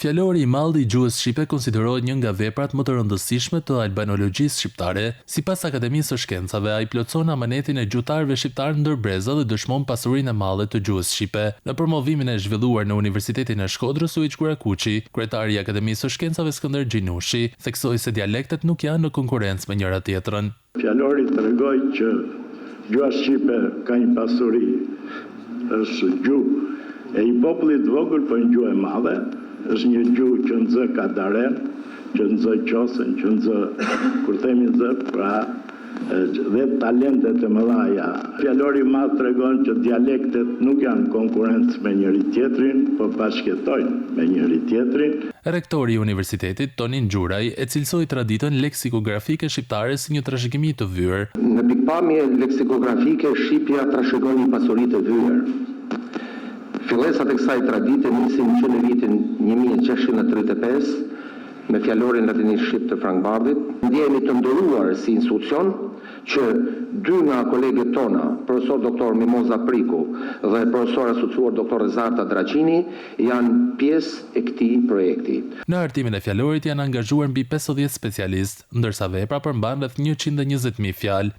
Fjalori i madh i gjuhës shqipe konsiderohet një nga veprat më të rëndësishme të albanologjisë shqiptare. Sipas Akademisë së Shkencave, ai plotson amanetin e gjuhëtarëve shqiptar ndër breza dhe dëshmon pasurinë e madhe të gjuhës shqipe. Në promovimin e zhvilluar në Universitetin e Shkodrës, Ujç Kurakuqi, kryetari i Akademisë së Shkencave Skënder Xhinushi, theksoi se dialektet nuk janë në konkurrencë me njëra tjetrën. Fjalori tregoi që gjuha shqipe ka një pasuri, është gjuhë e një populli të vogël, por një gjuhë e madhe. Është një gjuhë që nxë ka daren, që nxë qosën, që nxë, kur themi nxë, pra, dhe talentet e mëdha. Fjalori i madh tregon që dialektet nuk janë konkurrencë me njëri tjetrin, por bashkëtojnë me njëri tjetrin. Rektori i universitetit, Tonin Xhuraj, e cilësoi traditën leksikografike shqiptare si një trashëgimi të vyer. Në pikpamje leksikografike, shqipja trashëgon një pasuri të vyer. Fillesat e kësaj tradite nisin që në vitin 1635 me fjalorin latinisht shqip të Frank Bardit. Ndjehemi të nderuar si institucion që dy nga kolegët tona, profesor doktor Mimoza Priku dhe profesor asociuar doktor Zarta Draqini, janë pjesë e këtij projekti. Në hartimin e fjalorit janë angazhuar mbi 50 specialistë, ndërsa vepra përmban rreth 120.000 fjalë.